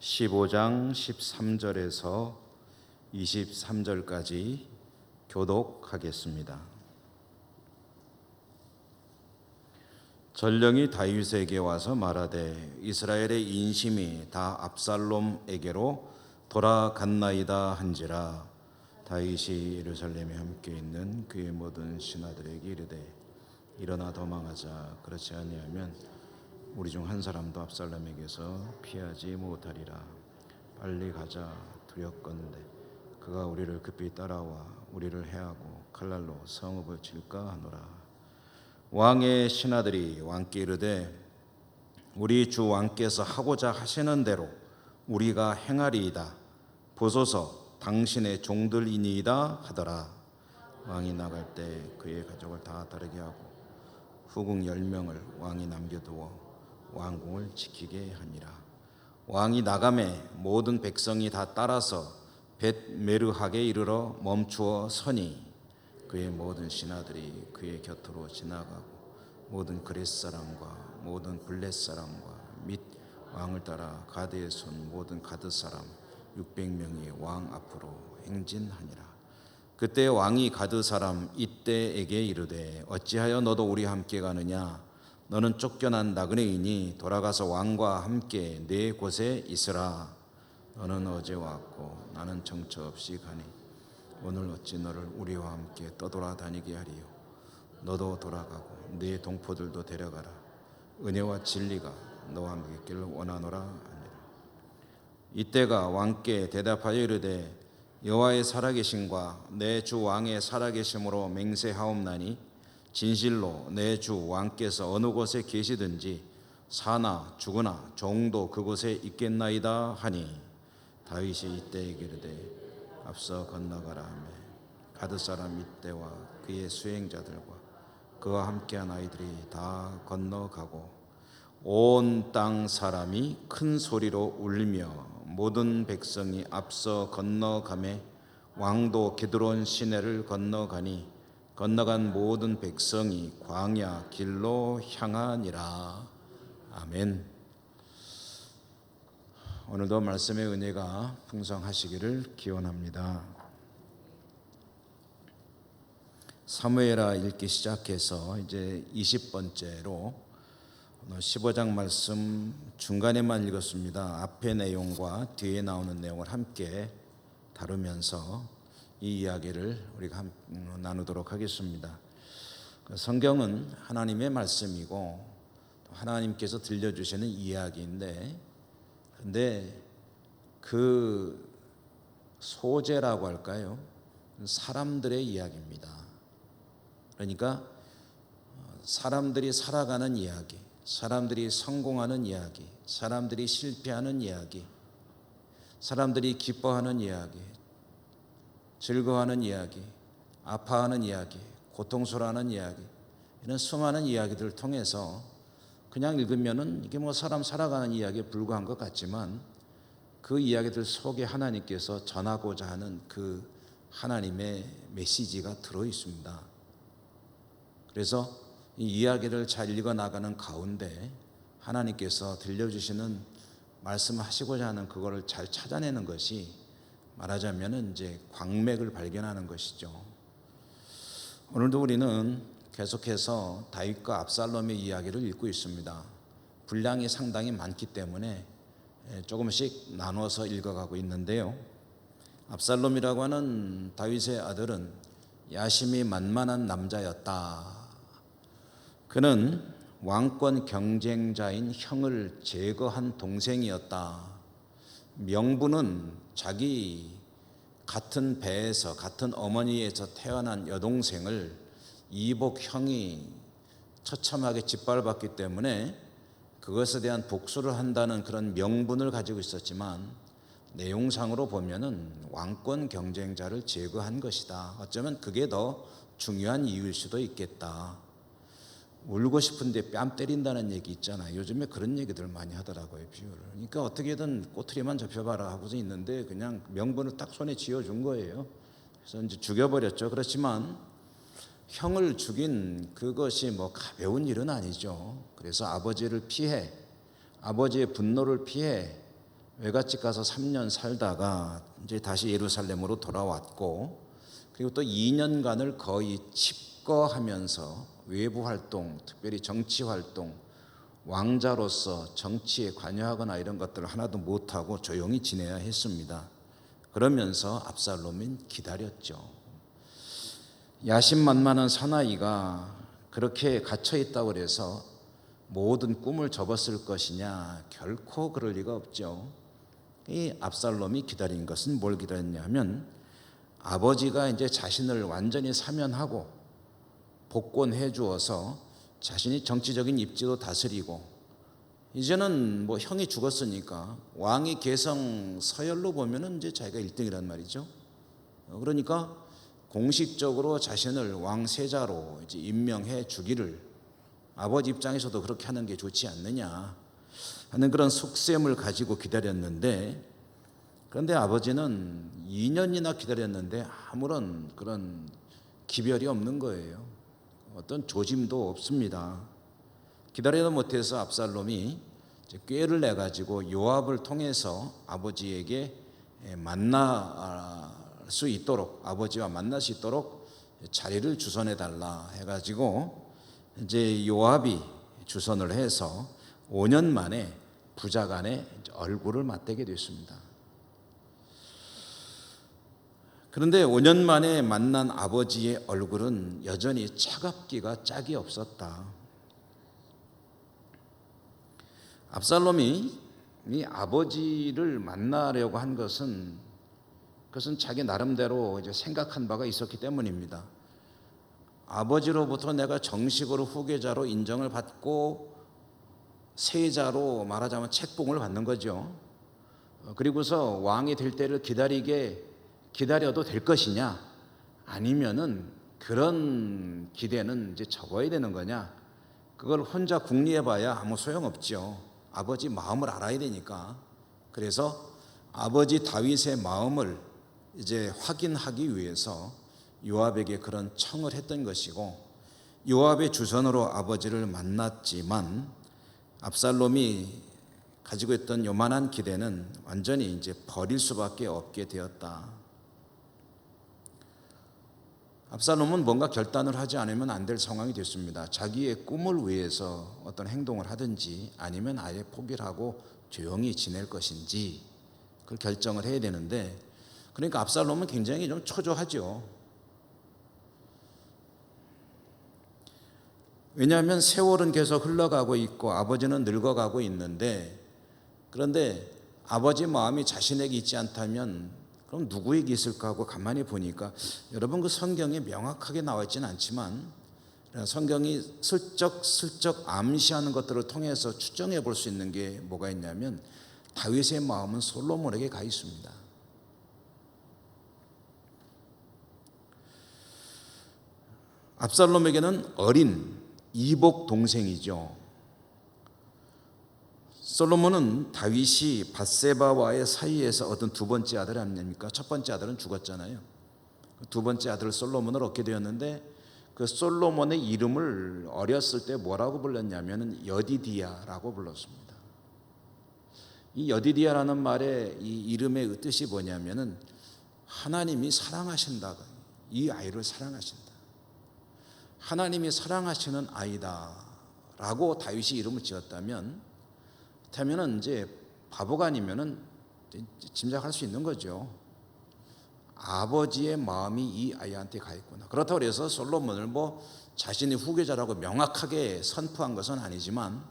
15장 13절에서 23절까지 교독하겠습니다. 전령이 다윗에게 와서 말하되 이스라엘의 인심이 다 압살롬에게로 돌아갔나이다 한지라. 다윗이 예루살렘에 함께 있는 그의 모든 신하들에게 이르되 일어나 도망하자. 그렇지 아니하면 우리 중 한 사람도 압살롬에게서 피하지 못하리라. 빨리 가자. 두렵건대 그가 우리를 급히 따라와 우리를 해하고 칼날로 성읍을 칠까 하노라. 왕의 신하들이 왕께 이르되 우리 주 왕께서 하고자 하시는 대로 우리가 행하리이다. 보소서 당신의 종들이니이다 하더라. 왕이 나갈 때 그의 가족을 다 따르게 하고 후궁 10명을 왕이 남겨두어 왕궁을 지키게 하니라. 왕이 나가매 모든 백성이 다 따라서 벳메르하게 이르러 멈추어 서니 그의 모든 신하들이 그의 곁으로 지나가고 모든 그렛 사람과 모든 블렛 사람과 및 왕을 따라 가드에 선 모든 가드 사람 600명이 왕 앞으로 행진하니라. 그때 왕이 가드 사람 이때에게 이르되 어찌하여 너도 우리와 함께 가느냐? 너는 쫓겨난 나그네이니 돌아가서 왕과 함께 네 곳에 있으라. 너는 어제 왔고 나는 정처 없이 가니 오늘 어찌 너를 우리와 함께 떠돌아다니게 하리요? 너도 돌아가고 네 동포들도 데려가라. 은혜와 진리가 너와 함께 있기를 원하노라 하니라. 이때가 왕께 대답하여 이르되 여호와의 살아계심과 내 주 왕의 살아계심으로 맹세하옵나니 진실로 내 주 왕께서 어느 곳에 계시든지 사나 죽으나 종도 그곳에 있겠나이다 하니 다윗이 이때에게 이르되 앞서 건너가라 하며 가드 사람 이때와 그의 수행자들과 그와 함께한 아이들이 다 건너가고 온 땅 사람이 큰 소리로 울며 모든 백성이 앞서 건너가매 왕도 게드론 시내를 건너가니 건너간 모든 백성이 광야 길로 향하니라. 아멘. 오늘도 말씀의 은혜가 풍성하시기를 기원합니다. 사무엘하 읽기 시작해서 이제 20번째로 15장 말씀 중간에만 읽었습니다. 앞의 내용과 뒤에 나오는 내용을 함께 다루면서 이 이야기를 우리가 나누도록 하겠습니다. 성경은 하나님의 말씀이고 하나님께서 들려주시는 이야기인데 근데 그 소재라고 할까요? 사람들의 이야기입니다. 그러니까 사람들이 살아가는 이야기, 사람들이 성공하는 이야기, 사람들이 실패하는 이야기, 사람들이 기뻐하는 이야기, 즐거워하는 이야기, 아파하는 이야기, 고통스러워하는 이야기, 이런 수많은 이야기들을 통해서 그냥 읽으면은 이게 뭐 사람 살아가는 이야기에 불과한 것 같지만 그 이야기들 속에 하나님께서 전하고자 하는 그 하나님의 메시지가 들어 있습니다. 그래서 이 이야기를 잘 읽어 나가는 가운데 하나님께서 들려주시는 말씀하시고자 하는 그거를 잘 찾아내는 것이 말하자면 이제 광맥을 발견하는 것이죠. 오늘도 우리는 계속해서 다윗과 압살롬의 이야기를 읽고 있습니다. 분량이 상당히 많기 때문에 조금씩 나눠서 읽어가고 있는데요. 압살롬이라고 하는 다윗의 아들은 야심이 만만한 남자였다. 그는 왕권 경쟁자인 형을 제거한 동생이었다. 명분은 자기 같은 배에서 같은 어머니에서 태어난 여동생을 이복 형이 처참하게 짓밟았기 때문에 그것에 대한 복수를 한다는 그런 명분을 가지고 있었지만 내용상으로 보면은 왕권 경쟁자를 제거한 것이다. 어쩌면 그게 더 중요한 이유일 수도 있겠다. 울고 싶은데 뺨 때린다는 얘기 있잖아요. 요즘에 그런 얘기들 많이 하더라고요, 비유를. 그러니까 어떻게든 꼬투리만 잡혀봐라 하고서 있는데 그냥 명분을 딱 손에 쥐어준 거예요. 그래서 이제 죽여버렸죠. 그렇지만 형을 죽인 그것이 뭐 가벼운 일은 아니죠. 그래서 아버지를 피해 아버지의 분노를 피해 외갓집 가서 3년 살다가 이제 다시 예루살렘으로 돌아왔고, 그리고 또 2년간을 거의 칩거하면서 외부 활동, 특별히 정치 활동, 왕자로서 정치에 관여하거나 이런 것들을 하나도 못하고 조용히 지내야 했습니다. 그러면서 압살롬은 기다렸죠. 야심만만한 사나이가 그렇게 갇혀 있다고 해서 모든 꿈을 접었을 것이냐? 결코 그럴 리가 없죠. 이 압살롬이 기다린 것은 뭘 기다렸냐 하면, 아버지가 이제 자신을 완전히 사면하고 복권해 주어서 자신이 정치적인 입지도 다스리고, 이제는 뭐 형이 죽었으니까 왕의 계성 서열로 보면은 이제 자기가 1등이란 말이죠. 그러니까 공식적으로 자신을 왕세자로 이제 임명해 주기를, 아버지 입장에서도 그렇게 하는 게 좋지 않느냐 하는 그런 속셈을 가지고 기다렸는데, 그런데 아버지는 2년이나 기다렸는데 아무런 그런 기별이 없는 거예요. 어떤 조짐도 없습니다. 기다리다 못해서 압살롬이 꾀를 내가지고 요압을 통해서 아버지에게 만날 수 있도록, 아버지와 만날 수 있도록 자리를 주선해 달라 해가지고 이제 요압이 주선을 해서 5년 만에 부자간의 얼굴을 맞대게 됐습니다. 그런데 5년 만에 만난 아버지의 얼굴은 여전히 차갑기가 짝이 없었다. 압살롬이 이 아버지를 만나려고 한 것은, 그것은 자기 나름대로 이제 생각한 바가 있었기 때문입니다. 아버지로부터 내가 정식으로 후계자로 인정을 받고 세자로 말하자면 책봉을 받는 거죠. 그리고서 왕이 될 때를 기다려도 될 것이냐, 아니면은 그런 기대는 이제 접어야 되는 거냐, 그걸 혼자 궁리해봐야 아무 소용없죠. 아버지 마음을 알아야 되니까. 그래서 아버지 다윗의 마음을 이제 확인하기 위해서 요압에게 그런 청을 했던 것이고, 요압의 주선으로 아버지를 만났지만 압살롬이 가지고 있던 요만한 기대는 완전히 이제 버릴 수밖에 없게 되었다. 압살롬은 뭔가 결단을 하지 않으면 안 될 상황이 됐습니다. 자기의 꿈을 위해서 어떤 행동을 하든지, 아니면 아예 포기를 하고 조용히 지낼 것인지 그걸 결정을 해야 되는데, 그러니까 압살롬은 굉장히 좀 초조하죠. 왜냐하면 세월은 계속 흘러가고 있고 아버지는 늙어가고 있는데, 그런데 아버지 마음이 자신에게 있지 않다면 그럼 누구에게 있을까 하고 가만히 보니까, 여러분 그 성경에 명확하게 나와 있지는 않지만 성경이 슬쩍 암시하는 것들을 통해서 추정해 볼 수 있는 게 뭐가 있냐면, 다윗의 마음은 솔로몬에게 가 있습니다. 압살롬에게는 어린 이복 동생이죠. 솔로몬은 다윗이 밧세바와의 사이에서 얻은 두 번째 아들 아닙니까? 첫 번째 아들은 죽었잖아요. 두 번째 아들 솔로몬을 얻게 되었는데, 그 솔로몬의 이름을 어렸을 때 뭐라고 불렀냐면 여디디야라고 불렀습니다. 이 여디디야라는 말의 이 이름의 뜻이 뭐냐면은 하나님이 사랑하신다, 이 아이를 사랑하신다, 하나님이 사랑하시는 아이다라고 다윗이 이름을 지었다면, 그렇다면은 이제 바보가 아니면은 짐작할 수 있는 거죠. 아버지의 마음이 이 아이한테 가 있구나. 그렇다고 해서 솔로몬을 뭐 자신의 후계자라고 명확하게 선포한 것은 아니지만,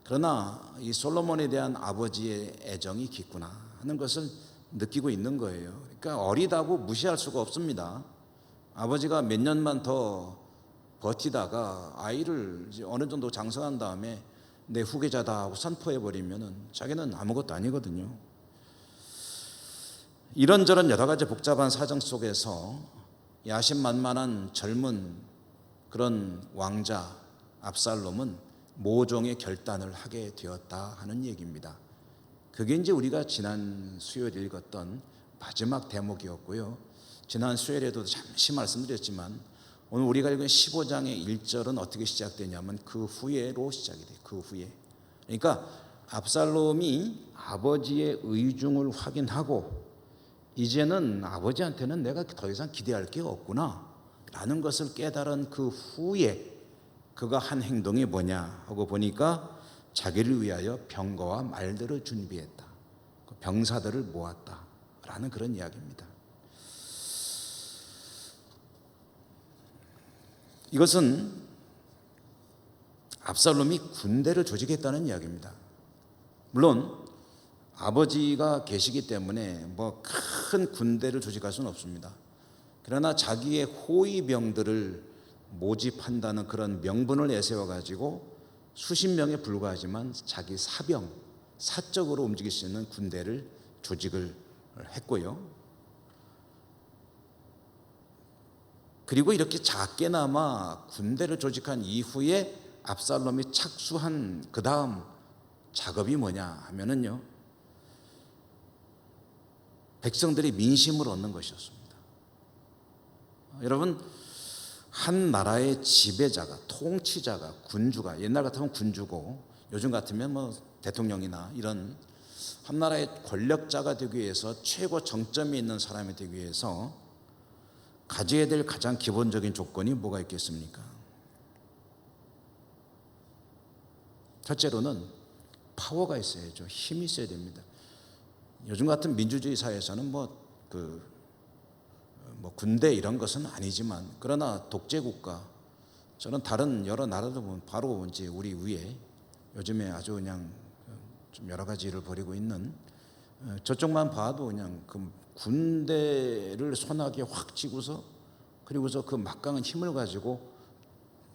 그러나 이 솔로몬에 대한 아버지의 애정이 깊구나 하는 것을 느끼고 있는 거예요. 그러니까 어리다고 무시할 수가 없습니다. 아버지가 몇 년만 더 버티다가 아이를 이제 어느 정도 장성한 다음에 내 후계자다 하고 선포해버리면 자기는 아무것도 아니거든요. 이런저런 여러 가지 복잡한 사정 속에서 야심만만한 젊은 그런 왕자 압살롬은 모종의 결단을 하게 되었다 하는 얘기입니다. 그게 이제 우리가 지난 수요일 읽었던 마지막 대목이었고요. 지난 수요일에도 잠시 말씀드렸지만, 오늘 우리가 읽은 15장의 1절은 어떻게 시작되냐면 그 후에로 시작이 돼요. 그 후에. 그러니까 압살롬이 아버지의 의중을 확인하고 이제는 아버지한테는 내가 더 이상 기대할 게 없구나 라는 것을 깨달은 그 후에 그가 한 행동이 뭐냐 하고 보니까 자기를 위하여 병거와 말들을 준비했다. 병사들을 모았다 라는 그런 이야기입니다. 이것은 압살롬이 군대를 조직했다는 이야기입니다. 물론 아버지가 계시기 때문에 뭐 큰 군대를 조직할 수는 없습니다. 그러나 자기의 호위병들을 모집한다는 그런 명분을 내세워 가지고 수십 명에 불과하지만 자기 사병, 사적으로 움직일 수 있는 군대를 조직을 했고요. 그리고 이렇게 작게나마 군대를 조직한 이후에 압살롬이 착수한 그 다음 작업이 뭐냐 하면은요, 백성들이 민심을 얻는 것이었습니다. 여러분, 한 나라의 지배자가, 통치자가, 군주가, 옛날 같으면 군주고 요즘 같으면 뭐 대통령이나 이런 한 나라의 권력자가 되기 위해서, 최고 정점에 있는 사람이 되기 위해서 가져야 될 가장 기본적인 조건이 뭐가 있겠습니까? 첫째로는 파워가 있어야죠. 힘이 있어야 됩니다. 요즘 같은 민주주의 사회에서는 군대 이런 것은 아니지만, 그러나 독재국가, 저는 다른 여러 나라도 보면 바로 이제 우리 위에 요즘에 아주 그냥 좀 여러 가지 일을 벌이고 있는, 저쪽만 봐도 그냥 그 군대를 손아귀에 확 쥐고서, 그리고서 그 막강한 힘을 가지고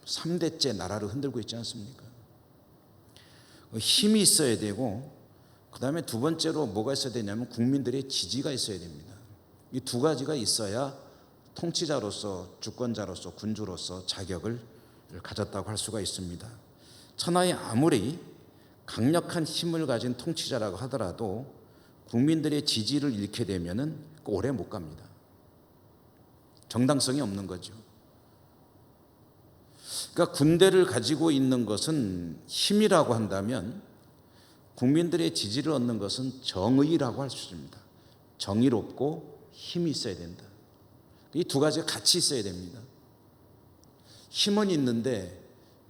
3대째 나라를 흔들고 있지 않습니까? 힘이 있어야 되고, 그 다음에 두 번째로 뭐가 있어야 되냐면 국민들의 지지가 있어야 됩니다. 이 두 가지가 있어야 통치자로서, 주권자로서, 군주로서 자격을 가졌다고 할 수가 있습니다. 천하에 아무리 강력한 힘을 가진 통치자라고 하더라도 국민들의 지지를 잃게 되면은 오래 못 갑니다. 정당성이 없는 거죠. 그러니까 군대를 가지고 있는 것은 힘이라고 한다면, 국민들의 지지를 얻는 것은 정의라고 할 수 있습니다. 정의롭고 힘이 있어야 된다. 이 두 가지가 같이 있어야 됩니다. 힘은 있는데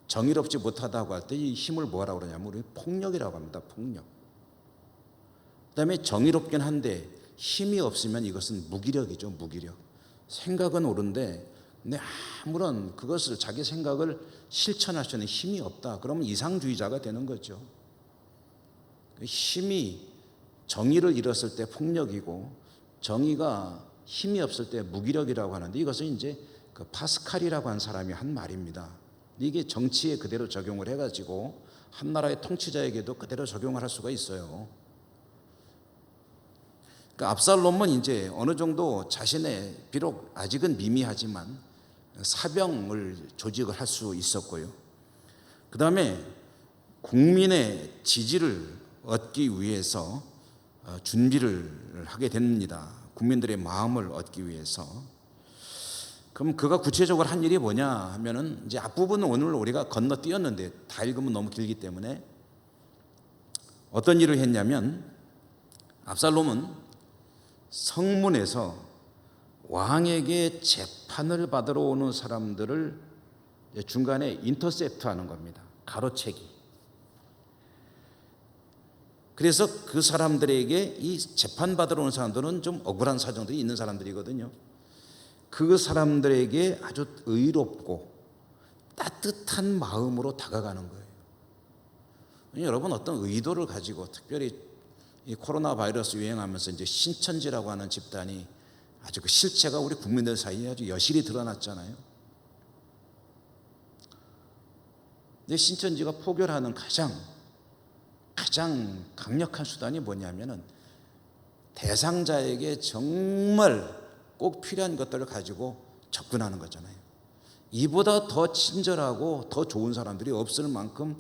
정의롭지 못하다고 할 때 이 힘을 뭐라고 그러냐면 우리 폭력이라고 합니다. 폭력. 그다음에 정의롭긴 한데 힘이 없으면 이것은 무기력이죠. 무기력. 생각은 옳은데 근데 아무런 그것을, 자기 생각을 실천할 수 있는 힘이 없다. 그러면 이상주의자가 되는 거죠. 힘이, 정의를 잃었을 때 폭력이고, 정의가 힘이 없을 때 무기력이라고 하는데, 이것은 이제 그 파스칼이라고 한 사람이 한 말입니다. 이게 정치에 그대로 적용을 해가지고 한 나라의 통치자에게도 그대로 적용을 할 수가 있어요. 그러니까 압살롬은 이제 어느 정도 자신의, 비록 아직은 미미하지만 사병을 조직을 할 수 있었고요. 그 다음에 국민의 지지를 얻기 위해서 준비를 하게 됩니다. 국민들의 마음을 얻기 위해서. 그럼 그가 구체적으로 한 일이 뭐냐 하면은, 이제 앞부분은 오늘 우리가 건너뛰었는데 다 읽으면 너무 길기 때문에 어떤 일을 했냐면, 압살롬은 성문에서 왕에게 재판을 받으러 오는 사람들을 중간에 인터셉트하는 겁니다. 가로채기. 그래서 그 사람들에게, 이 재판받으러 오는 사람들은 좀 억울한 사정들이 있는 사람들이거든요. 그 사람들에게 아주 의롭고 따뜻한 마음으로 다가가는 거예요. 여러분, 어떤 의도를 가지고, 특별히 이 코로나 바이러스 유행하면서 이제 신천지라고 하는 집단이 아주 그 실체가 우리 국민들 사이에 아주 여실히 드러났잖아요. 근데 신천지가 포교하는 가장 강력한 수단이 뭐냐면은, 대상자에게 정말 꼭 필요한 것들을 가지고 접근하는 거잖아요. 이보다 더 친절하고 더 좋은 사람들이 없을 만큼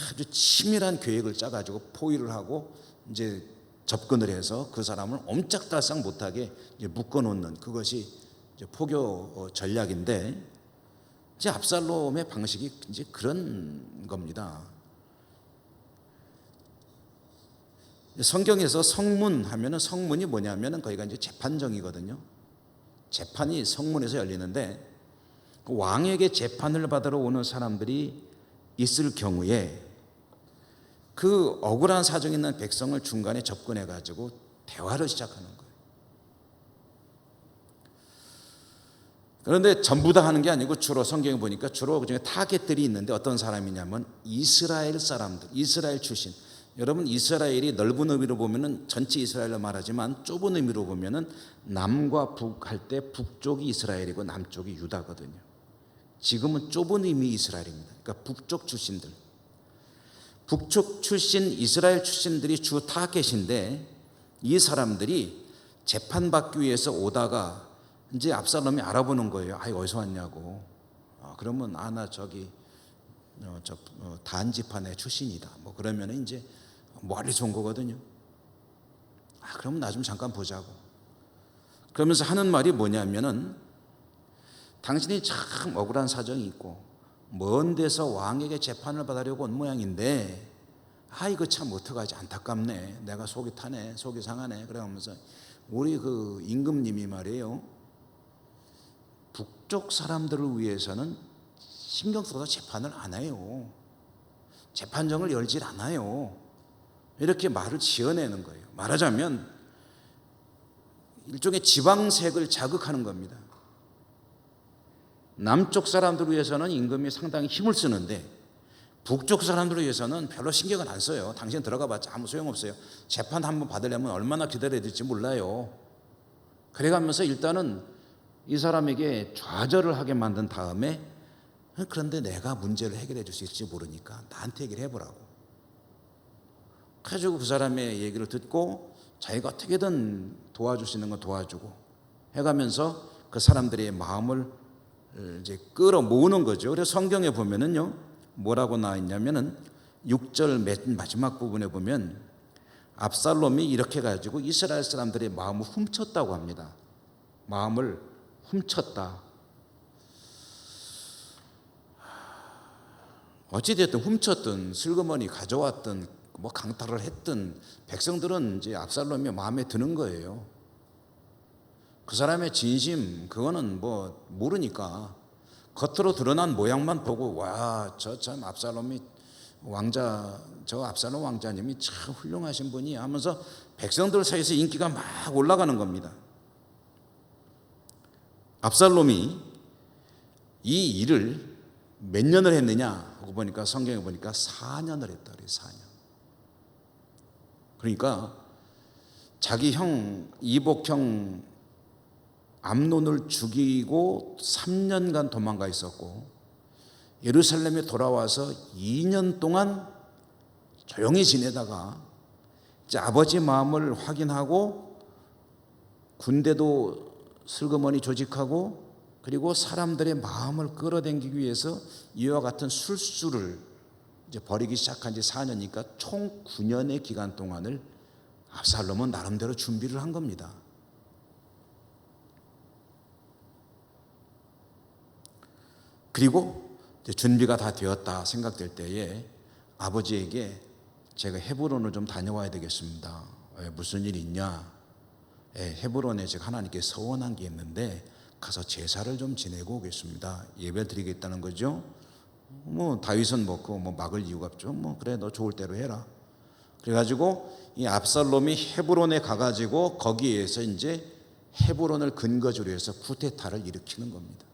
아주 치밀한 계획을 짜가지고 포위를 하고 이제 접근을 해서 그 사람을 옴짝달싹 못하게 묶어놓는, 그것이 이제 포교 전략인데, 이제 압살롬의 방식이 이제 그런 겁니다. 성경에서 성문 하면은 성문이 뭐냐면은 거기가 이제 재판정이거든요. 재판이 성문에서 열리는데 그 왕에게 재판을 받으러 오는 사람들이 있을 경우에 그 억울한 사정이 있는 백성을 중간에 접근해 가지고 대화를 시작하는 거예요. 그런데 전부 다 하는 게 아니고 주로 성경에 보니까 주로 그중에 타겟들이 있는데 어떤 사람이냐면 이스라엘 사람들, 이스라엘 출신. 여러분 이스라엘이 넓은 의미로 보면은 전체 이스라엘로 말하지만 좁은 의미로 보면은 남과 북 할 때 북쪽이 이스라엘이고 남쪽이 유다거든요. 지금은 좁은 의미 이스라엘입니다. 그러니까 북쪽 출신들, 북쪽 출신 이스라엘 출신들이 주 타겟인데 이 사람들이 재판받기 위해서 오다가 이제 압살롬이 알아보는 거예요. 아, 어디서 왔냐고. 그러면 나 저기 단 지파네 출신이다. 뭐 그러면 이제 멀리서 온 거거든요. 그러면 나 좀 잠깐 보자고. 그러면서 하는 말이 뭐냐면은 당신이 참 억울한 사정이 있고 먼 데서 왕에게 재판을 받으려고 온 모양인데 이거 참 어떡하지, 안타깝네. 내가 속이 타네, 속이 상하네. 그러면서 우리 그 임금님이 말이에요, 북쪽 사람들을 위해서는 신경 써서 재판을 안 해요. 재판정을 열질 않아요. 이렇게 말을 지어내는 거예요. 말하자면 일종의 지방색을 자극하는 겁니다. 남쪽 사람들을 위해서는 임금이 상당히 힘을 쓰는데 북쪽 사람들을 위해서는 별로 신경을 안 써요. 당신 들어가 봤자 아무 소용없어요. 재판 한번 받으려면 얼마나 기다려야 될지 몰라요. 그래가면서 일단은 이 사람에게 좌절을 하게 만든 다음에 그런데 내가 문제를 해결해 줄 수 있을지 모르니까 나한테 얘기를 해보라고. 그래가지고 그 사람의 얘기를 듣고 자기가 어떻게든 도와줄 수 있는 건 도와주고 해가면서 그 사람들의 마음을 이제 끌어모으는 거죠. 그래서 성경에 보면은요, 뭐라고 나와 있냐면은 6절 맨 마지막 부분에 보면 압살롬이 이렇게 가지고 이스라엘 사람들의 마음을 훔쳤다고 합니다. 마음을 훔쳤다. 어찌됐든 훔쳤든 슬그머니 가져왔든 뭐 강탈을 했든 백성들은 이제 압살롬이 마음에 드는 거예요. 그 사람의 진심 그거는 뭐 모르니까 겉으로 드러난 모양만 보고 와, 저 참 압살롬이 왕자, 저 압살롬 왕자님이 참 훌륭하신 분이 하면서 백성들 사이에서 인기가 막 올라가는 겁니다. 압살롬이 이 일을 몇 년을 했느냐 하고 보니까 성경에 보니까 4년을 했다 그래요. 4년. 그러니까 자기 형 이복형 암논을 죽이고 3년간 도망가 있었고 예루살렘에 돌아와서 2년 동안 조용히 지내다가 이제 아버지 마음을 확인하고 군대도 슬그머니 조직하고 그리고 사람들의 마음을 끌어당기기 위해서 이와 같은 술수를 이제 벌이기 시작한 지 4년이니까 총 9년의 기간 동안을 압살롬은 나름대로 준비를 한 겁니다. 그리고 이제 준비가 다 되었다 생각될 때에 아버지에게 제가 헤브론을 좀 다녀와야 되겠습니다. 무슨 일이 있냐? 헤브론에 제가 하나님께 서원한 게 있는데 가서 제사를 좀 지내고 오겠습니다. 예배 드리겠다는 거죠. 뭐 다윗은 뭐 막을 이유가 없죠. 뭐 그래, 너 좋을 대로 해라. 그래가지고 이 압살롬이 헤브론에 가가지고 거기에서 이제 헤브론을 근거지로 해서 쿠데타를 일으키는 겁니다.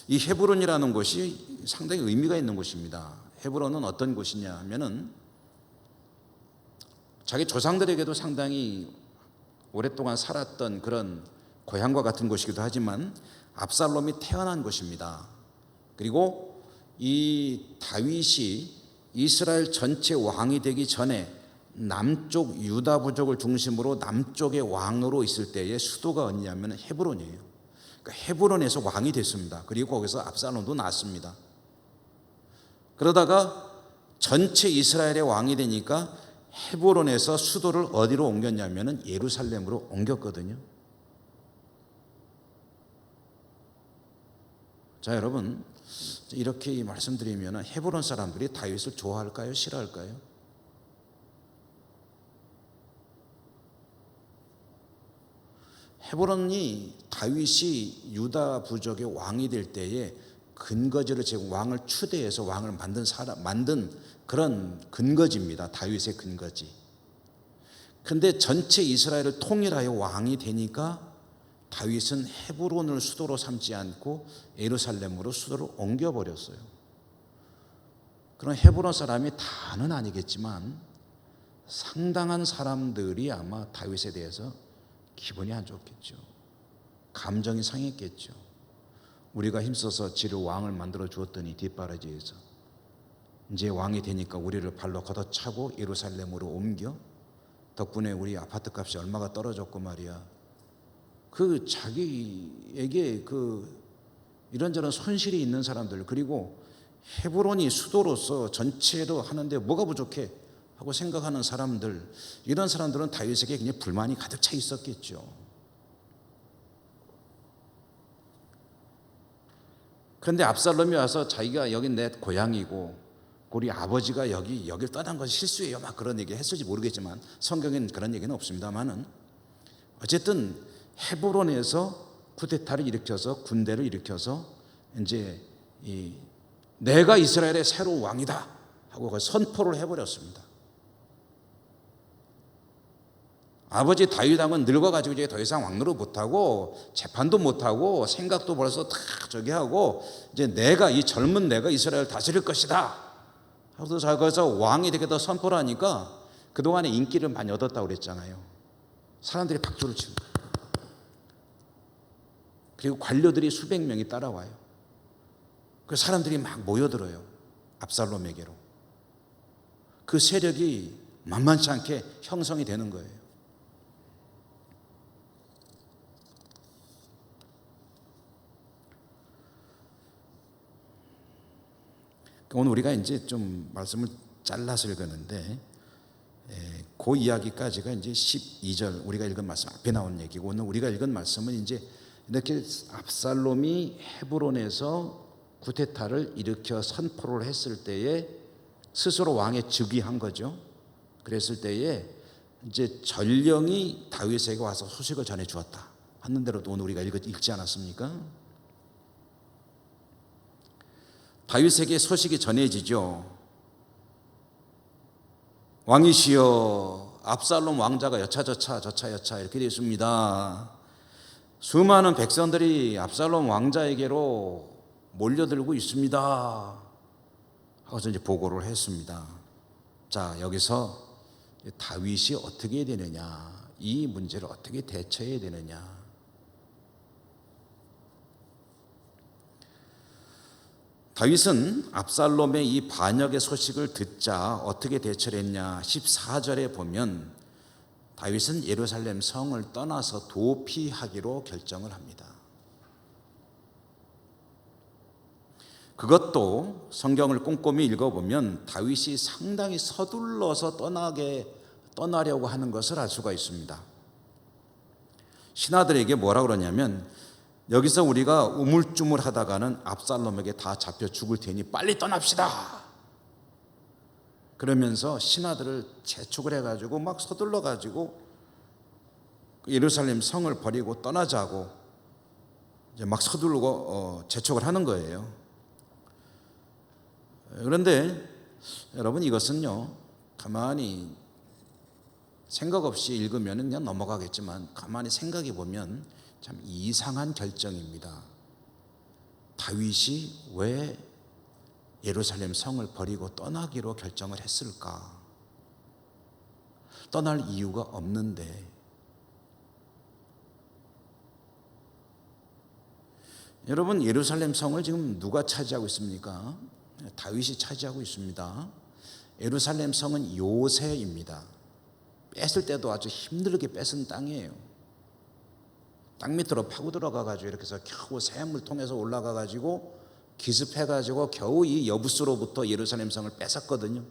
이 헤브론이라는 곳이 상당히 의미가 있는 곳입니다. 헤브론은 어떤 곳이냐 하면은 자기 조상들에게도 상당히 오랫동안 살았던 그런 고향과 같은 곳이기도 하지만 압살롬이 태어난 곳입니다. 그리고 이 다윗이 이스라엘 전체 왕이 되기 전에 남쪽 유다 부족을 중심으로 남쪽의 왕으로 있을 때의 수도가 어디냐면 헤브론이에요. 그러니까 헤브론에서 왕이 됐습니다. 그리고 거기서 압살롬도 낳았습니다. 그러다가 전체 이스라엘의 왕이 되니까 헤브론에서 수도를 어디로 옮겼냐면 예루살렘으로 옮겼거든요. 자, 여러분, 이렇게 말씀드리면 헤브론 사람들이 다윗을 좋아할까요? 싫어할까요? 헤브론이 다윗이 유다 부족의 왕이 될 때에 근거지를 제공, 왕을 추대해서 왕을 만든 그런 근거지입니다. 다윗의 근거지. 근데 전체 이스라엘을 통일하여 왕이 되니까 다윗은 헤브론을 수도로 삼지 않고 예루살렘으로 수도를 옮겨버렸어요. 그런 헤브론 사람이 다는 아니겠지만 상당한 사람들이 아마 다윗에 대해서 기분이 안 좋겠죠. 감정이 상했겠죠. 우리가 힘써서 지를 왕을 만들어 주었더니 뒷바라지에서 이제 왕이 되니까 우리를 발로 걷어차고 예루살렘으로 옮겨, 덕분에 우리 아파트 값이 얼마가 떨어졌고 말이야. 그 자기에게 그 이런저런 손실이 있는 사람들, 그리고 헤브론이 수도로서 전체로 하는데 뭐가 부족해 하고 생각하는 사람들, 이런 사람들은 다윗에게 그냥 불만이 가득 차 있었겠죠. 그런데 압살롬이 와서 자기가 여기 내 고향이고 우리 아버지가 여길 떠난 것이 실수예요, 막 그런 얘기 했을지 모르겠지만 성경에는 그런 얘기는 없습니다만은, 어쨌든 헤브론에서 쿠데타를 일으켜서 군대를 일으켜서 이제 내가 이스라엘의 새로운 왕이다 하고 선포를 해버렸습니다. 아버지 다윗 왕은 늙어가지고 이제 더 이상 왕노릇 못하고 재판도 못하고 생각도 벌써 다 저기 하고 이제 이 젊은 내가 이스라엘 다스릴 것이다 하고서 거기서 왕이 되겠다 선포를 하니까 그동안에 인기를 많이 얻었다고 그랬잖아요. 사람들이 박수를 치고, 그리고 관료들이 수백 명이 따라와요. 그 사람들이 막 모여들어요. 압살롬에게로. 그 세력이 만만치 않게 형성이 되는 거예요. 오늘 우리가 이제 좀 말씀을 잘라서 읽었는데, 그 이야기까지가 이제 12절 우리가 읽은 말씀 앞에 나온 얘기고, 오늘 우리가 읽은 말씀은 이제 이렇게 압살롬이 헤브론에서 구테타를 일으켜 선포를 했을 때에 스스로 왕에 즉위한 거죠. 그랬을 때에 이제 전령이 다윗에게 와서 소식을 전해 주었다 하는 대로 오늘 우리가 읽지 않았습니까? 다윗에게 소식이 전해지죠. 왕이시여, 압살롬 왕자가 여차 이렇게 되어 있습니다. 수많은 백성들이 압살롬 왕자에게로 몰려들고 있습니다 하고서 이제 보고를 했습니다. 자, 여기서 다윗이 어떻게 해야 되느냐, 이 문제를 어떻게 대처해야 되느냐. 다윗은 압살롬의 이 반역의 소식을 듣자 어떻게 대처를 했냐. 14절에 보면 다윗은 예루살렘 성을 떠나서 도피하기로 결정을 합니다. 그것도 성경을 꼼꼼히 읽어보면 다윗이 상당히 서둘러서 떠나려고 하는 것을 알 수가 있습니다. 신하들에게 뭐라 그러냐면, 여기서 우리가 우물쭈물 하다가는 압살롬에게 다 잡혀 죽을 테니 빨리 떠납시다. 그러면서 신하들을 재촉을 해가지고 막 서둘러가지고 예루살렘 성을 버리고 떠나자고 이제 막 서두르고 재촉을 하는 거예요. 그런데 여러분, 이것은요, 가만히 생각 없이 읽으면 그냥 넘어가겠지만 가만히 생각해 보면 참 이상한 결정입니다. 다윗이 왜 예루살렘 성을 버리고 떠나기로 결정을 했을까? 떠날 이유가 없는데. 여러분, 예루살렘 성을 지금 누가 차지하고 있습니까? 다윗이 차지하고 있습니다. 예루살렘 성은 요새입니다. 뺐을 때도 아주 힘들게 뺏은 땅이에요. 땅 밑으로 파고 들어가가지고 이렇게 해서 겨우 샘을 통해서 올라가가지고 기습해가지고 겨우 이 여부스로부터 예루살렘 성을 뺏었거든요.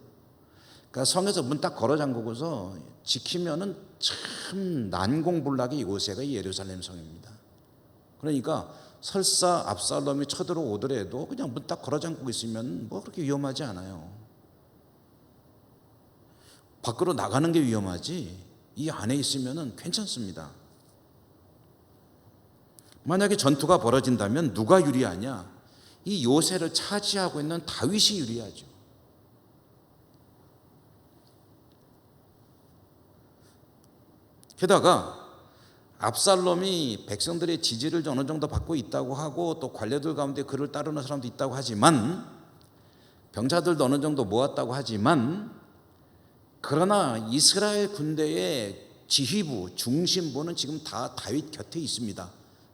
그러니까 성에서 문 딱 걸어 잠그고서 지키면은 참 난공불락의 요새가 이 예루살렘 성입니다. 그러니까 설사 압살롬이 쳐들어오더라도 그냥 문 딱 걸어 잠그고 있으면 뭐 그렇게 위험하지 않아요. 밖으로 나가는 게 위험하지 이 안에 있으면 괜찮습니다. 만약에 전투가 벌어진다면 누가 유리하냐? 이 요새를 차지하고 있는 다윗이 유리하죠. 게다가 압살롬이 백성들의 지지를 어느 정도 받고 있다고 하고 또 관료들 가운데 그를 따르는 사람도 있다고 하지만 병사들도 어느 정도 모았다고 하지만 그러나 이스라엘 군대의 지휘부, 중심부는 지금 다 다윗 곁에 있습니다.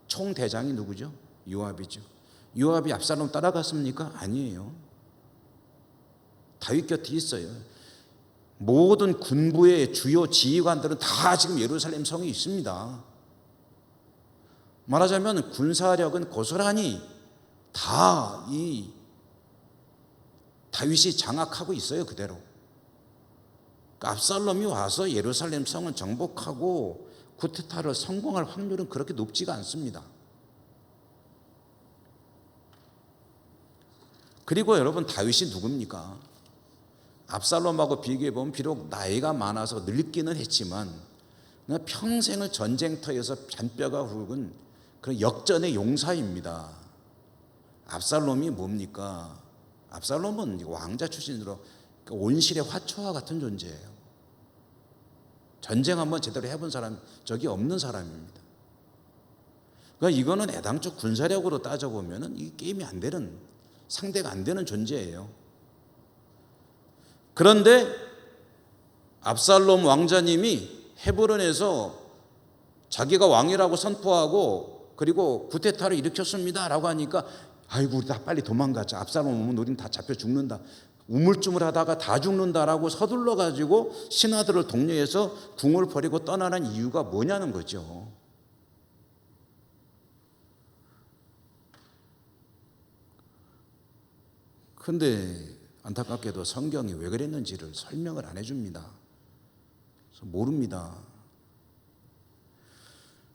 총대장이 누구죠? 요압이죠. 요압이 압살롬 따라갔습니까? 아니에요. 다윗 곁에 있어요. 모든 군부의 주요 지휘관들은 다 지금 예루살렘 성에 있습니다. 말하자면 군사력은 고스란히 다 이 다윗이 장악하고 있어요. 그대로. 압살롬이 와서 예루살렘 성을 정복하고 쿠데타를 성공할 확률은 그렇게 높지가 않습니다. 그리고 여러분 다윗이 누굽니까? 압살롬하고 비교해보면 비록 나이가 많아서 늙기는 했지만 평생을 전쟁터에서 잔뼈가 굵은 그런 역전의 용사입니다. 압살롬이 뭡니까? 압살롬은 왕자 출신으로 온실의 화초와 같은 존재예요. 전쟁 한번 제대로 해본 사람 적이 없는 사람입니다. 그러니까 이거는 애당초 군사력으로 따져보면 이 게임이 안 되는, 상대가 안 되는 존재예요. 그런데 압살롬 왕자님이 헤브론에서 자기가 왕이라고 선포하고 그리고 쿠데타를 일으켰습니다 라고 하니까 아이고 우리 다 빨리 도망가자. 압살롬 오면 우리는 다 잡혀 죽는다. 우물쭈물하다가 다 죽는다라고 서둘러 가지고 신하들을 독려해서 궁을 버리고 떠나는 이유가 뭐냐는 거죠. 그런데 안타깝게도 성경이 왜 그랬는지를 설명을 안 해줍니다. 그래서 모릅니다.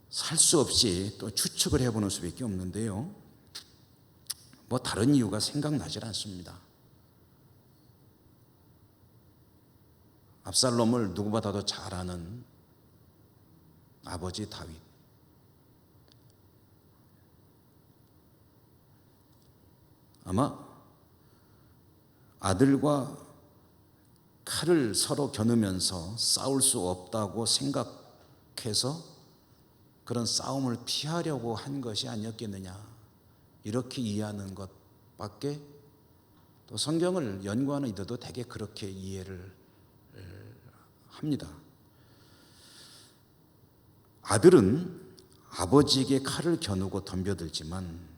살 수 없이 또 추측을 해보는 수밖에 없는데요. 뭐 다른 이유가 생각나질 않습니다. 압살롬을 누구보다도 잘 아는 아버지 다윗. 아마 아들과 칼을 서로 겨누면서 싸울 수 없다고 생각해서 그런 싸움을 피하려고 한 것이 아니었겠느냐, 이렇게 이해하는 것밖에, 또 성경을 연구하는 이들도 대개 그렇게 이해를 합니다. 아들은 아버지에게 칼을 겨누고 덤벼들지만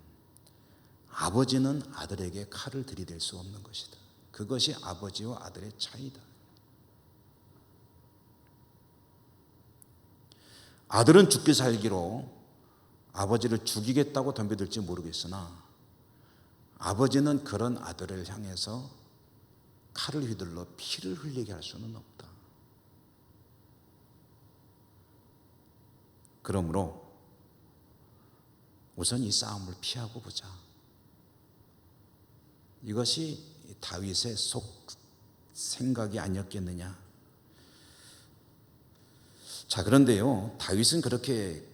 아버지는 아들에게 칼을 들이댈 수 없는 것이다. 그것이 아버지와 아들의 차이다. 아들은 죽기 살기로 아버지를 죽이겠다고 덤벼들지 모르겠으나 아버지는 그런 아들을 향해서 칼을 휘둘러 피를 흘리게 할 수는 없다. 그러므로 우선 이 싸움을 피하고 보자. 이것이 다윗의 속 생각이 아니었겠느냐. 자, 그런데요, 다윗은 그렇게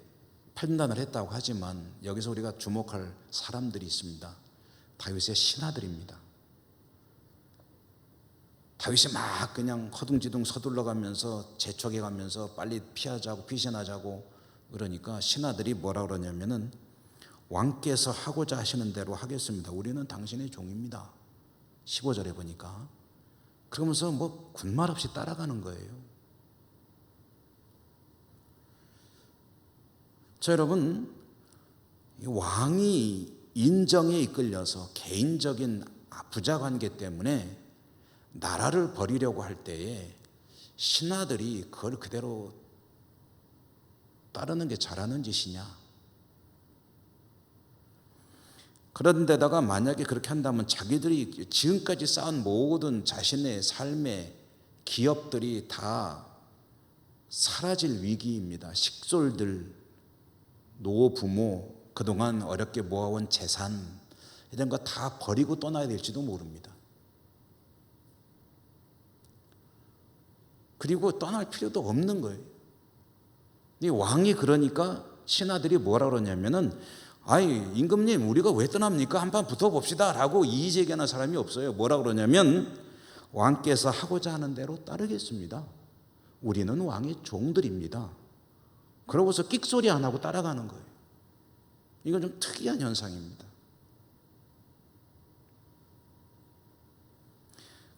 판단을 했다고 하지만 여기서 우리가 주목할 사람들이 있습니다. 다윗의 신하들입니다. 다윗이 막 그냥 허둥지둥 서둘러 가면서 재촉해 가면서 빨리 피하자고 피신하자고 그러니까 신하들이 뭐라 그러냐면은 왕께서 하고자 하시는 대로 하겠습니다. 우리는 당신의 종입니다. 15절에 보니까. 그러면서 뭐 군말 없이 따라가는 거예요. 자, 여러분, 왕이 인정에 이끌려서 개인적인 부자관계 때문에 나라를 버리려고 할 때에 신하들이 그걸 그대로 따르는 게 잘하는 짓이냐? 그런데다가 만약에 그렇게 한다면 자기들이 지금까지 쌓은 모든 자신의 삶의 기업들이 다 사라질 위기입니다. 식솔들, 노부모, 그동안 어렵게 모아온 재산 이런 거 다 버리고 떠나야 될지도 모릅니다. 그리고 떠날 필요도 없는 거예요. 이 왕이 그러니까 신하들이 뭐라 그러냐면은 아이 임금님 우리가 왜 떠납니까? 한판 붙어봅시다 라고 이의제기하는 사람이 없어요. 뭐라 그러냐면 왕께서 하고자 하는 대로 따르겠습니다. 우리는 왕의 종들입니다. 그러고서 끽소리 안 하고 따라가는 거예요. 이건 좀 특이한 현상입니다.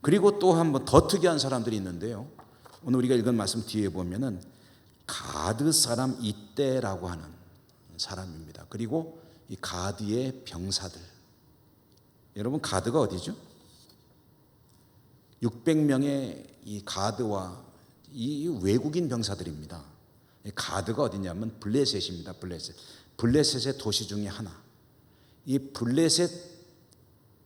그리고 또 한 번 더 특이한 사람들이 있는데요. 오늘 우리가 읽은 말씀 뒤에 보면은 가드 사람 이때라고 하는 사람입니다. 그리고 이 가드의 병사들. 여러분 가드가 어디죠? 600명의 이 가드와 이 외국인 병사들입니다. 이 가드가 어디냐면 블레셋입니다. 블레셋의 도시 중에 하나. 이 블레셋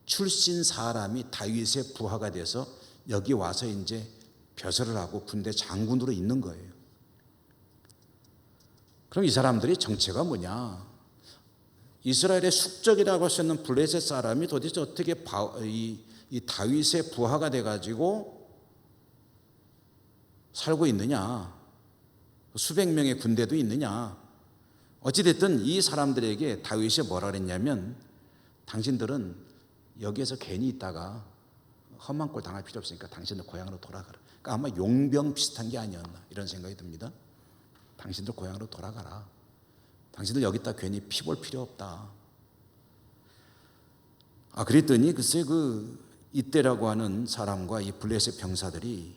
출신 사람이 다윗의 부하가 돼서 여기 와서 이제 벼슬을 하고 군대 장군으로 있는 거예요. 그럼 이 사람들이 정체가 뭐냐? 이스라엘의 숙적이라고 할 수 있는 블레셋 사람이 도대체 어떻게 이 다윗의 부하가 돼가지고 살고 있느냐? 수백 명의 군대도 있느냐? 어찌됐든 이 사람들에게 다윗이 뭐라 그랬냐면 당신들은 여기에서 괜히 있다가 험한 꼴 당할 필요 없으니까 당신들 고향으로 돌아가라. 그러니까 아마 용병 비슷한 게 아니었나 이런 생각이 듭니다. 당신들 고향으로 돌아가라. 당신들 여기 있다 괜히 피 볼 필요 없다. 그랬더니 글쎄 이때라고 하는 사람과 이 블레셋 병사들이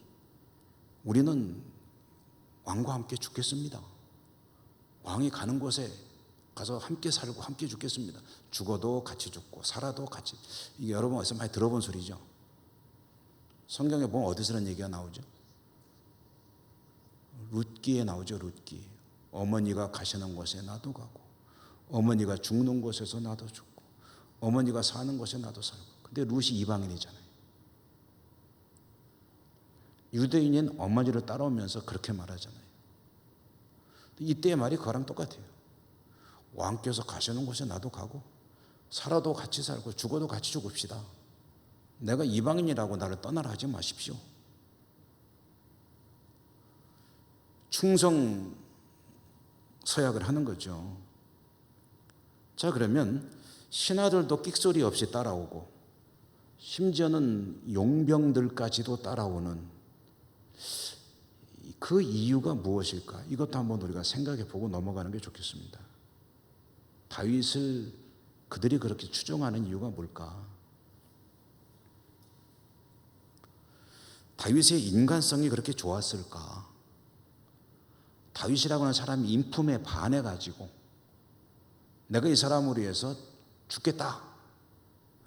우리는 왕과 함께 죽겠습니다. 왕이 가는 곳에 가서 함께 살고 함께 죽겠습니다. 죽어도 같이 죽고 살아도 같이. 이게 여러분 어디서 많이 들어본 소리죠. 성경에 보면 어디서 그런 얘기가 나오죠? 룻기에 나오죠. 룻기. 어머니가 가시는 곳에 나도 가고 어머니가 죽는 곳에서 나도 죽고 어머니가 사는 곳에 나도 살고. 근데 룻이 이방인이잖아요. 유대인인 어머니를 따라오면서 그렇게 말하잖아요. 이때의 말이 그거랑 똑같아요. 왕께서 가시는 곳에 나도 가고 살아도 같이 살고 죽어도 같이 죽읍시다. 내가 이방인이라고 나를 떠나라 하지 마십시오. 충성 서약을 하는 거죠. 자, 그러면 신하들도 끽소리 없이 따라오고 심지어는 용병들까지도 따라오는 그 이유가 무엇일까? 이것도 한번 우리가 생각해 보고 넘어가는 게 좋겠습니다. 다윗을 그들이 그렇게 추종하는 이유가 뭘까? 다윗의 인간성이 그렇게 좋았을까? 다윗이라고 하는 사람이 인품에 반해가지고 내가 이 사람을 위해서 죽겠다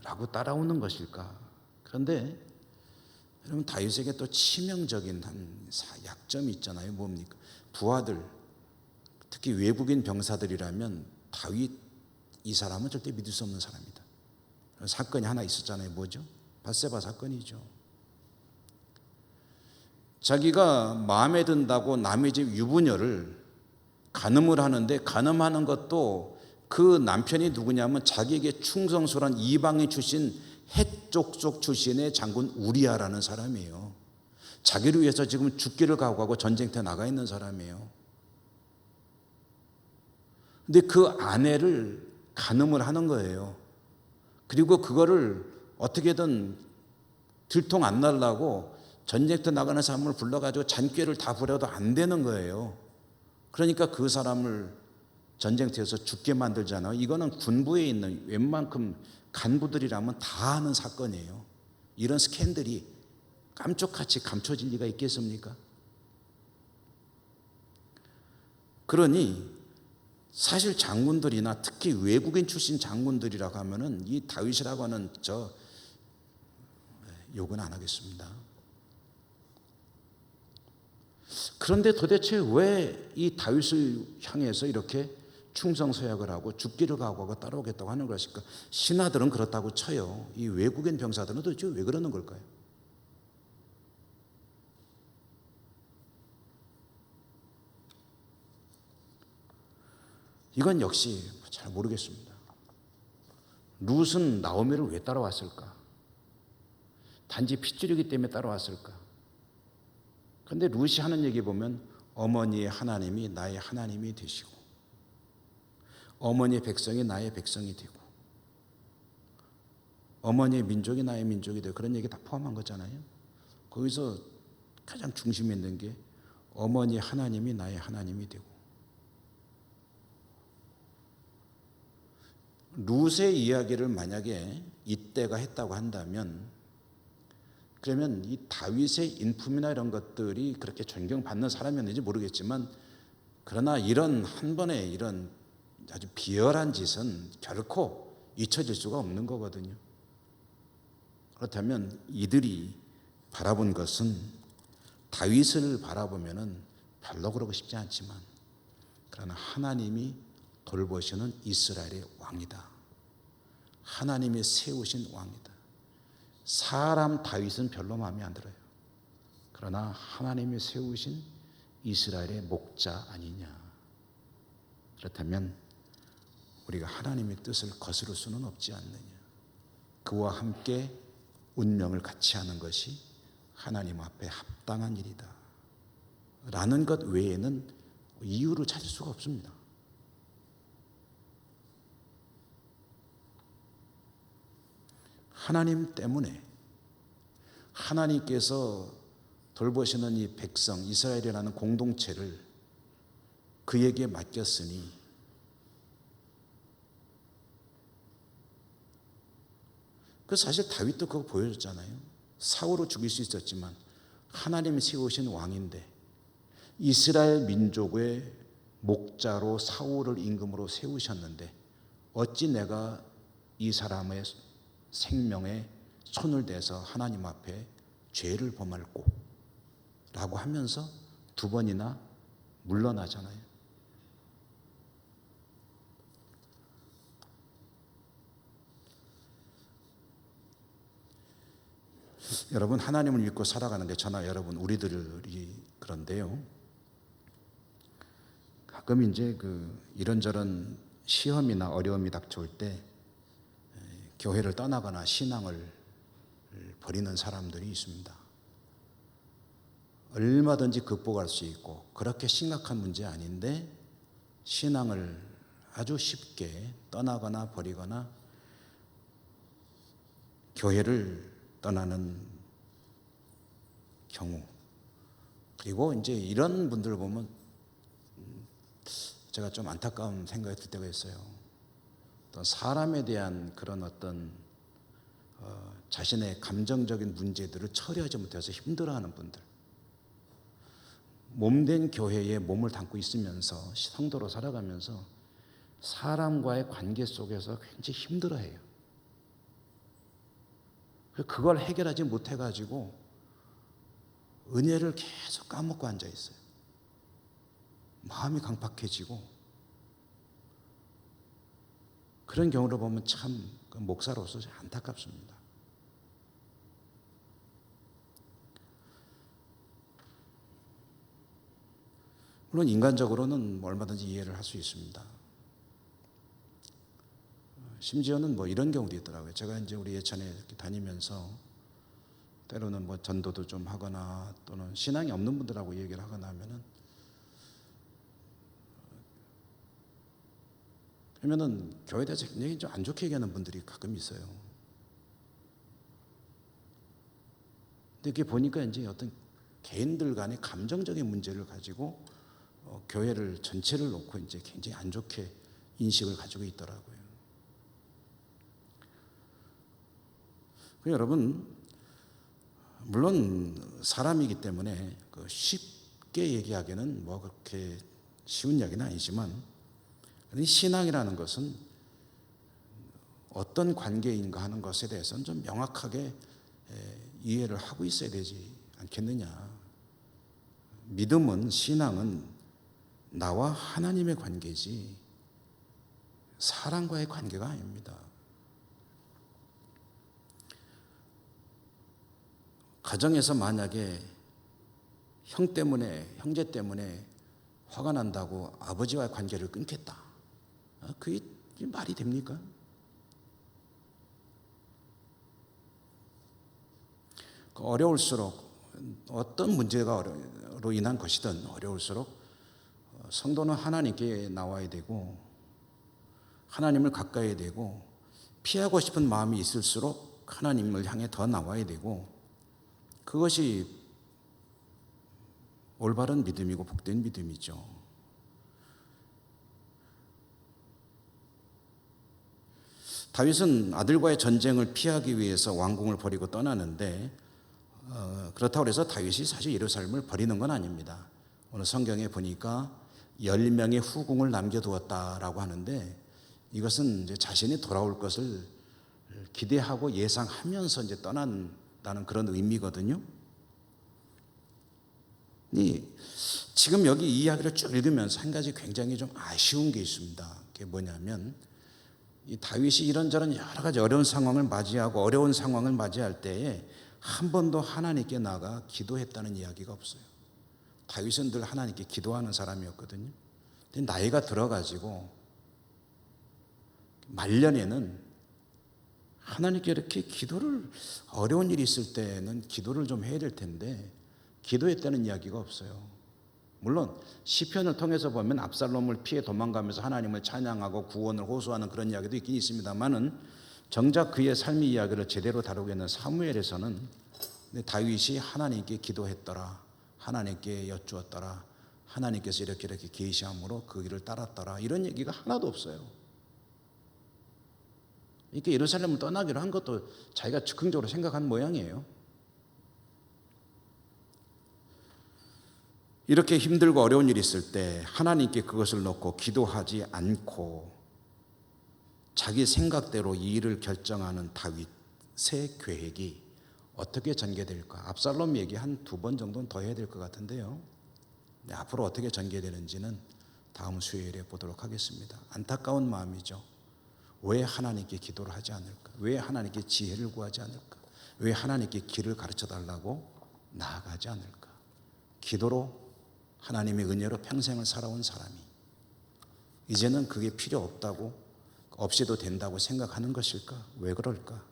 라고 따라오는 것일까? 그런데 여러분 다윗에게 또 치명적인 한 약점이 있잖아요. 뭡니까? 부하들, 특히 외국인 병사들이라면 다윗 이 사람은 절대 믿을 수 없는 사람이다. 사건이 하나 있었잖아요. 뭐죠? 밧세바 사건이죠. 자기가 마음에 든다고 남의 집 유부녀를 간음을 하는데 간음하는 것도 그 남편이 누구냐면 자기에게 충성스러운 이방인 출신 헷 족속 출신의 장군 우리아라는 사람이에요. 자기를 위해서 지금 죽기를 각오하고 전쟁터에 나가 있는 사람이에요. 근데 그 아내를 간음을 하는 거예요. 그리고 그거를 어떻게든 들통 안 날라고 전쟁터 나가는 사람을 불러가지고 잔꾀를 다 부려도 안 되는 거예요. 그러니까 그 사람을 전쟁터에서 죽게 만들잖아요. 이거는 군부에 있는 웬만큼 간부들이라면 다 아는 사건이에요. 이런 스캔들이 깜짝같이 감춰질 리가 있겠습니까? 그러니 사실 장군들이나 특히 외국인 출신 장군들이라고 하면은 이 다윗이라고 하는 욕은 안 하겠습니다. 그런데 도대체 왜 이 다윗을 향해서 이렇게 충성서약을 하고 죽기를 각오하고 따라오겠다고 하는 것일까? 신하들은 그렇다고 쳐요. 이 외국인 병사들은 도대체 왜 그러는 걸까요? 이건 역시 잘 모르겠습니다. 룻은 나오미를 왜 따라왔을까? 단지 핏줄이기 때문에 따라왔을까? 그런데 룻이 하는 얘기 보면 어머니의 하나님이 나의 하나님이 되시고 어머니의 백성이 나의 백성이 되고 어머니의 민족이 나의 민족이 되고 그런 얘기 다 포함한 거잖아요. 거기서 가장 중심에 있는 게 어머니의 하나님이 나의 하나님이 되고 룻의 이야기를 만약에 이때가 했다고 한다면 그러면 이 다윗의 인품이나 이런 것들이 그렇게 존경받는 사람이었는지 모르겠지만 그러나 이런 한 번의 이런 아주 비열한 짓은 결코 잊혀질 수가 없는 거거든요. 그렇다면 이들이 바라본 것은 다윗을 바라보면은 별로 그러고 싶지 않지만 그러나 하나님이 돌보시는 이스라엘의 왕이다. 하나님이 세우신 왕이다. 사람 다윗은 별로 마음에 안 들어요. 그러나 하나님이 세우신 이스라엘의 목자 아니냐. 그렇다면 우리가 하나님의 뜻을 거스를 수는 없지 않느냐. 그와 함께 운명을 같이 하는 것이 하나님 앞에 합당한 일이다 라는 것 외에는 이유를 찾을 수가 없습니다. 하나님 때문에 하나님께서 돌보시는 이 백성 이스라엘이라는 공동체를 그에게 맡겼으니 그 사실 다윗도 그거 보여줬잖아요. 사울을 죽일 수 있었지만 하나님이 세우신 왕인데 이스라엘 민족의 목자로 사울을 임금으로 세우셨는데 어찌 내가 이 사람의 생명에 손을 대서 하나님 앞에 죄를 범할꼬 라고 하면서 두 번이나 물러나잖아요. 여러분 하나님을 믿고 살아가는 게 저나 여러분 우리들이 그런데요. 가끔 이제 이런저런 시험이나 어려움이 닥쳐올 때 교회를 떠나거나 신앙을 버리는 사람들이 있습니다. 얼마든지 극복할 수 있고 그렇게 심각한 문제 아닌데 신앙을 아주 쉽게 떠나거나 버리거나 교회를 떠나는 경우 그리고 이제 이런 분들을 보면 제가 좀 안타까운 생각이 들 때가 있어요. 어떤 사람에 대한 그런 어떤 자신의 감정적인 문제들을 처리하지 못해서 힘들어하는 분들 몸된 교회에 몸을 담고 있으면서 성도로 살아가면서 사람과의 관계 속에서 굉장히 힘들어해요. 그걸 해결하지 못해가지고 은혜를 계속 까먹고 앉아있어요. 마음이 강팍해지고 그런 경우를 보면 참 목사로서 안타깝습니다. 물론 인간적으로는 얼마든지 이해를 할 수 있습니다. 심지어는 이런 경우도 있더라고요. 제가 이제 우리 예천에 이렇게 다니면서 때로는 전도도 좀 하거나 또는 신앙이 없는 분들하고 얘기를 하거나 그러면은 교회에 대해서 굉장히 좀 안 좋게 얘기하는 분들이 가끔 있어요. 근데 이게 보니까 이제 어떤 개인들 간의 감정적인 문제를 가지고 교회를 전체를 놓고 이제 굉장히 안 좋게 인식을 가지고 있더라고요. 여러분, 물론 사람이기 때문에 쉽게 얘기하기는 그렇게 쉬운 이야기는 아니지만 신앙이라는 것은 어떤 관계인가 하는 것에 대해서는 좀 명확하게 이해를 하고 있어야 되지 않겠느냐. 믿음은 신앙은 나와 하나님의 관계지 사람과의 관계가 아닙니다. 가정에서 만약에 형제 때문에 화가 난다고 아버지와의 관계를 끊겠다. 그게 이게 말이 됩니까? 어려울수록 어떤 문제가로 인한 것이든 어려울수록 성도는 하나님께 나와야 되고 하나님을 가까이 되고 피하고 싶은 마음이 있을수록 하나님을 향해 더 나와야 되고 그것이 올바른 믿음이고 복된 믿음이죠. 다윗은 아들과의 전쟁을 피하기 위해서 왕궁을 버리고 떠나는데 그렇다고 해서 다윗이 사실 예루살렘을 버리는 건 아닙니다. 오늘 성경에 보니까 10명의 후궁을 남겨두었다라고 하는데 이것은 이제 자신이 돌아올 것을 기대하고 예상하면서 이제 떠난다는 그런 의미거든요. 지금 여기 이 이야기를 쭉 읽으면서 한 가지 굉장히 좀 아쉬운 게 있습니다. 그게 뭐냐면 이 다윗이 이런저런 여러 가지 어려운 상황을 맞이하고 어려운 상황을 맞이할 때에 한 번도 하나님께 나가 기도했다는 이야기가 없어요. 다윗은 늘 하나님께 기도하는 사람이었거든요. 근데 나이가 들어가지고 말년에는 하나님께 이렇게 기도를 어려운 일이 있을 때는 기도를 좀 해야 될 텐데 기도했다는 이야기가 없어요. 물론 시편을 통해서 보면 압살롬을 피해 도망가면서 하나님을 찬양하고 구원을 호소하는 그런 이야기도 있긴 있습니다만은 정작 그의 삶의 이야기를 제대로 다루고 있는 사무엘에서는 다윗이 하나님께 기도했더라, 하나님께 여쭈었더라, 하나님께서 이렇게 계시함으로 그 길을 따랐더라 이런 얘기가 하나도 없어요. 이렇게 예루살렘을 떠나기로 한 것도 자기가 즉흥적으로 생각한 모양이에요. 이렇게 힘들고 어려운 일이 있을 때 하나님께 그것을 놓고 기도하지 않고 자기 생각대로 이 일을 결정하는 다윗의 계획이 어떻게 전개될까? 압살롬 얘기 한 2번 정도는 더 해야 될 것 같은데요. 앞으로 어떻게 전개되는지는 다음 수요일에 보도록 하겠습니다. 안타까운 마음이죠. 왜 하나님께 기도를 하지 않을까? 왜 하나님께 지혜를 구하지 않을까? 왜 하나님께 길을 가르쳐 달라고 나아가지 않을까? 기도로 하나님의 은혜로 평생을 살아온 사람이 이제는 그게 필요 없다고 없이도 된다고 생각하는 것일까? 왜 그럴까?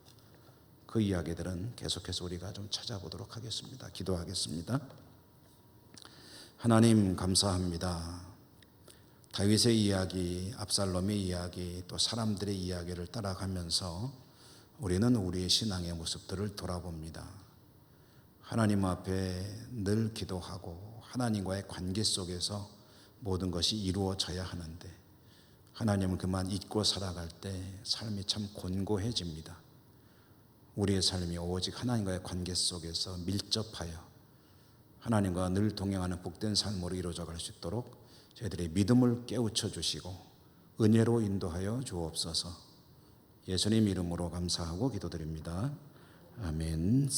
그 이야기들은 계속해서 우리가 좀 찾아보도록 하겠습니다. 기도하겠습니다. 하나님 감사합니다. 다윗의 이야기, 압살롬의 이야기, 또 사람들의 이야기를 따라가면서 우리는 우리의 신앙의 모습들을 돌아봅니다. 하나님 앞에 늘 기도하고 하나님과의 관계 속에서 모든 것이 이루어져야 하는데 하나님은 그만 잊고 살아갈 때 삶이 참 곤고해집니다. 우리의 삶이 오직 하나님과의 관계 속에서 밀접하여 하나님과 늘 동행하는 복된 삶으로 이루어져 갈 수 있도록 저희들의 믿음을 깨우쳐 주시고 은혜로 인도하여 주옵소서. 예수님 이름으로 감사하고 기도드립니다. 아멘.